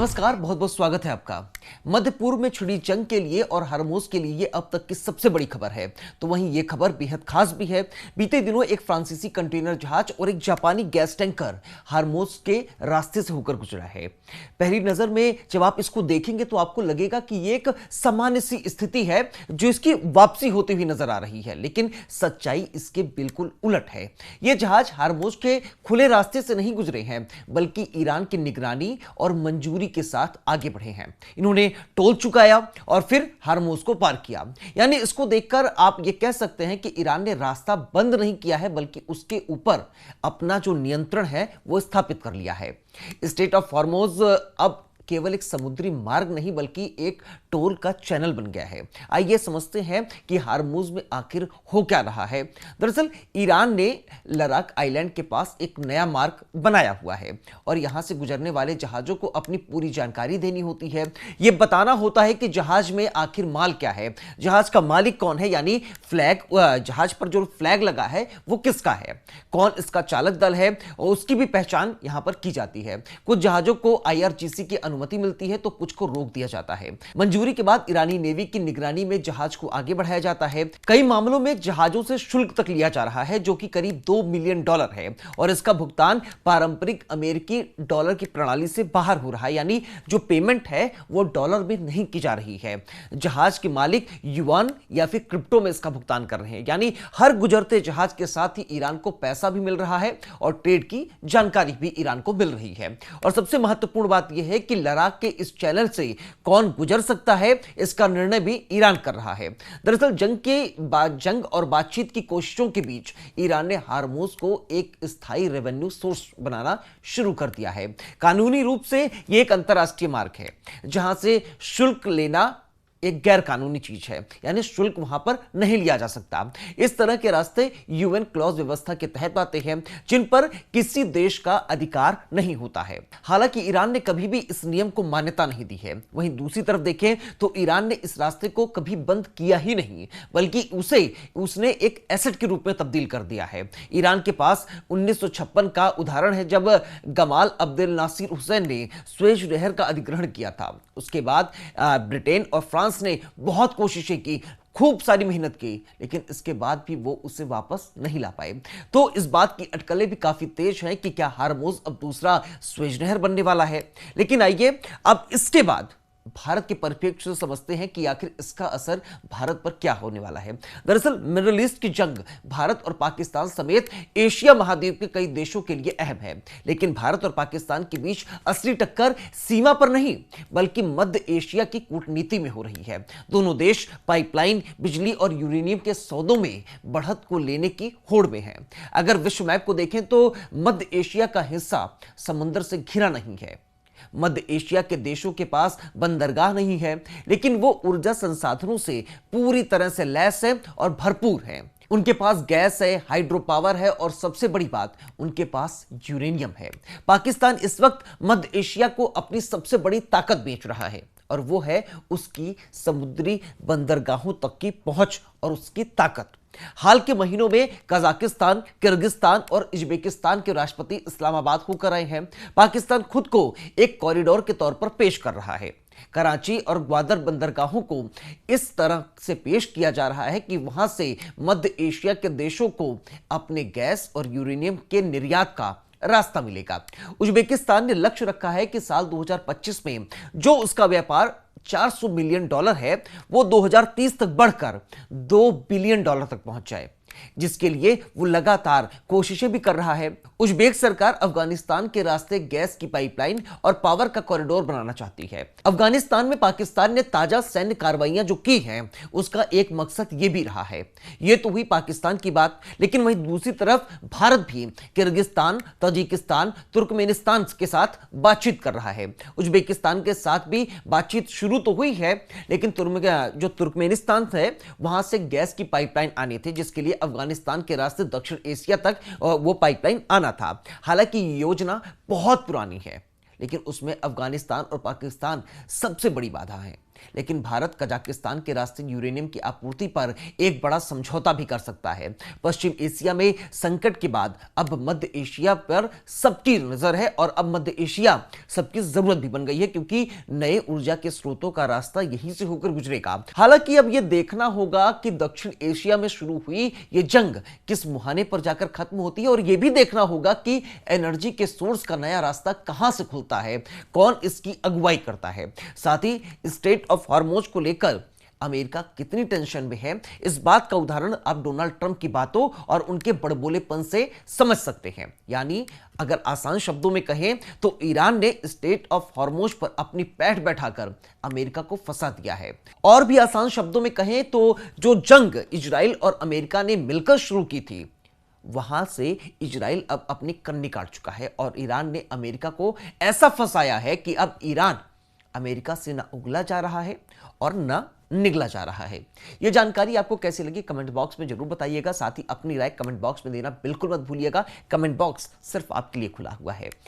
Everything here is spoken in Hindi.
नमस्कार, बहुत बहुत स्वागत है आपका। मध्य पूर्व में छिड़ी जंग के लिए और हरमुज के लिए ये अब तक की सबसे बड़ी खबर है। तो वहीं ये खबर बेहद खास भी है। बीते दिनों एक फ्रांसीसी कंटेनर जहाज और एक जापानी गैस टैंकर हरमुज के रास्ते से होकर गुजरा है। पहली नजर में जब आप इसको देखेंगे तो आपको लगेगा कि ये एक सामान्य सी स्थिति है जो इसकी वापसी होती हुई नजर आ रही है, लेकिन सच्चाई इसके बिल्कुल उलट है। ये जहाज हरमुज के खुले रास्ते से नहीं गुजरे हैं, बल्कि ईरान की निगरानी और मंजूरी के साथ आगे बढ़े हैं। इन्होंने टोल चुकाया और फिर हरमुज को पार किया। यानी इसको देखकर आप ये कह सकते हैं कि ईरान ने रास्ता बंद नहीं किया है, बल्कि उसके ऊपर अपना जो नियंत्रण है वो स्थापित कर लिया है। स्ट्रेट ऑफ हॉर्मुज अब केवल एक समुद्री मार्ग नहीं बल्कि एक टोल का चैनल बन गया है। आइए समझते हैं कि हरमुज में आखिर हो क्या रहा है। दरअसल ईरान ने लद्दाख आइलैंड के पास एक नया मार्ग बनाया हुआ है और यहां से गुजरने वाले जहाजों को अपनी पूरी जानकारी देनी होती है। यह बताना होता है कि जहाज में आखिर माल क्या है, जहाज का मालिक कौन है, यानी फ्लैग, जहाज पर जो फ्लैग लगा है वो किसका है, कौन इसका चालक दल है, और उसकी भी पहचान यहां पर की जाती है। कुछ जहाजों को IRGC की अनुमति मिलती है तो कुछ को रोक दिया जाता है। मंजूरी के बाद ईरानी नेवी की निगरानी में जहाज को आगे बढ़ाया जाता है। कई मामलों में जहाजों से शुल्क तक लिया जा रहा है जो कि करीब $2 मिलियन है और इसका भुगतान पारंपरिक अमेरिकी डॉलर की प्रणाली से बाहर हो रहा है, यानी जो पेमेंट है वो डॉलर में नहीं की जा रही है। जहाज के मालिक युआन या फिर क्रिप्टो में इसका भुगतान कर रहे हैं, यानी हर गुजरते जहाज के साथ ही ईरान को पैसा भी मिल रहा है और ट्रेड की जानकारी भी ईरान को मिल रही है। और सबसे महत्वपूर्ण बात यह है कि लद्दाख के इस चैनल से कौन गुजर सकता है इसका निर्णय भी ईरान कर रहा है। दरअसल जंग और बातचीत की कोशिशों के बीच ईरान ने हरमुज को एक स्थायी रेवेन्यू सोर्स बनाना शुरू कर दिया है। कानूनी रूप से यह एक अंतरराष्ट्रीय मार्ग है जहां से शुल्क लेना एक गैर कानूनी चीज है, यानी शुल्क वहां पर नहीं लिया जा सकता। इस तरह के रास्ते UN क्लॉज व्यवस्था के तहत आते हैं जिन पर किसी देश का अधिकार नहीं होता है। हालांकि ईरान ने कभी भी इस नियम को मान्यता नहीं दी है। वहीं दूसरी तरफ देखें तो ईरान ने इस रास्ते को कभी बंद किया ही नहीं, बल्कि उसने एक एसेट के रूप में तब्दील कर दिया है। ईरान के पास 1956 का उदाहरण है जब गमाल अब्देल नासिर हुसैन ने स्वेज नहर का अधिग्रहण किया था। उसके बाद ब्रिटेन और फ्रांस ने बहुत कोशिशें की, खूब सारी मेहनत की, लेकिन इसके बाद भी वो उसे वापस नहीं ला पाए। तो इस बात की अटकलें भी काफी तेज हैं कि क्या हरमुज अब दूसरा स्वेज नहर बनने वाला है। लेकिन आइए अब इसके बाद भारत के परिप्रेक्ष्य से समझते हैं कि आखिर इसका असर भारत पर क्या होने वाला है। दरअसल मिडिल ईस्ट की जंग भारत और पाकिस्तान समेत एशिया महाद्वीप के कई देशों के लिए अहम है, लेकिन भारत और पाकिस्तान के बीच असली टक्कर सीमा पर नहीं बल्कि मध्य एशिया की कूटनीति में हो रही है। दोनों देश पाइपलाइन, बिजली और यूरेनियम के सौदों में बढ़त को लेने की होड़ में हैं। अगर विश्व मैप को देखें तो मध्य एशिया का हिस्सा समुद्र से घिरा नहीं है। मध्य एशिया के देशों के पास बंदरगाह नहीं है, लेकिन वो ऊर्जा संसाधनों से पूरी तरह से लैस है और भरपूर है। उनके पास गैस है, हाइड्रो पावर है और सबसे बड़ी बात, उनके पास यूरेनियम है। पाकिस्तान इस वक्त मध्य एशिया को अपनी सबसे बड़ी ताकत बेच रहा है और वो है उसकी समुद्री बंदरगाहों तक की पहुंच और उसकी ताकत। हाल के महीनों में कजाकिस्तान, किर्गिस्तान और उज्बेकिस्तान के राष्ट्रपति इस्लामाबाद होकर आए हैं। पाकिस्तान खुद को एक कॉरिडोर के तौर पर पेश कर रहा है। कराची और ग्वादर बंदरगाहों को इस तरह से पेश किया जा रहा है कि वहां से मध्य एशिया के देशों को अपने गैस और यूरेनियम के निर्यात का रास्ता मिलेगा। उज्बेकिस्तान ने लक्ष्य रखा है कि साल 2025 में जो उसका व्यापार $400 मिलियन है वो 2030 तक बढ़कर $2 बिलियन तक पहुंच जाए, जिसके लिए वो लगातार कोशिशें भी कर रहा है। उज्बेक सरकार अफगानिस्तान के रास्ते गैस की पाइपलाइन और पावर का कॉरिडोर बनाना चाहती है। अफगानिस्तान में पाकिस्तान ने ताजा सैन्य कार्रवाइयां जो की हैं उसका एक मकसद ये भी रहा है। ये तो हुई पाकिस्तान की बात, लेकिन वहीं दूसरी तरफ भारत भी किर्गिस्तान, ताजिकिस्तान, तुर्कमेनिस्तान के साथ बातचीत कर रहा है। उज्बेकिस्तान के साथ भी बातचीत शुरू तो हुई है, लेकिन जो तुर्कमेनिस्तान है वहां से गैस की पाइपलाइन आनी थी, जिसके लिए अफगानिस्तान के रास्ते दक्षिण एशिया तक वो पाइपलाइन आना था। हालांकि ये योजना बहुत पुरानी है, लेकिन उसमें अफगानिस्तान और पाकिस्तान सबसे बड़ी बाधा है। लेकिन भारत कजाकिस्तान के रास्ते यूरेनियम की आपूर्ति पर एक बड़ा समझौता भी कर सकता है। पश्चिम एशिया में संकट के बाद अब मध्य एशिया पर सबकी नजर है और अब मध्य एशिया सबकी जरूरत भी बन गई है, क्योंकि नए ऊर्जा के स्रोतों का रास्ता यहीं से होकर गुजरेगा। हालांकि अब यह देखना होगा कि दक्षिण एशिया में शुरू हुई यह जंग किस मुहाने पर जाकर खत्म होती है, और यह भी देखना होगा कि एनर्जी के सोर्स का नया रास्ता कहां से खुलता है, कौन इसकी अगुवाई करता है। साथ ही स्ट्रेट ऑफ हॉर्मुज को लेकर अमेरिका कितनी टेंशन में है, इस बात का उदाहरण आप डोनाल्ड ट्रंप की बातों और उनके बड़बोलेपन से समझ सकते हैं। यानी अगर आसान शब्दों में कहें तो ईरान ने स्ट्रेट ऑफ हॉर्मुज पर अपनी पैठ बैठाकर अमेरिका को फंसा दिया है। और भी आसान शब्दों में कहें तो जो जंग इजराइल और अमेरिका ने मिलकर शुरू की थी, वहां से इजराइल अब अपनी कन्नी काट चुका है और ईरान ने अमेरिका को ऐसा फंसाया है कि अब ईरान अमेरिका से ना उगला जा रहा है और ना निगला जा रहा है। यह जानकारी आपको कैसी लगी कमेंट बॉक्स में जरूर बताइएगा। साथ ही अपनी राय कमेंट बॉक्स में देना बिल्कुल मत भूलिएगा। कमेंट बॉक्स सिर्फ आपके लिए खुला हुआ है।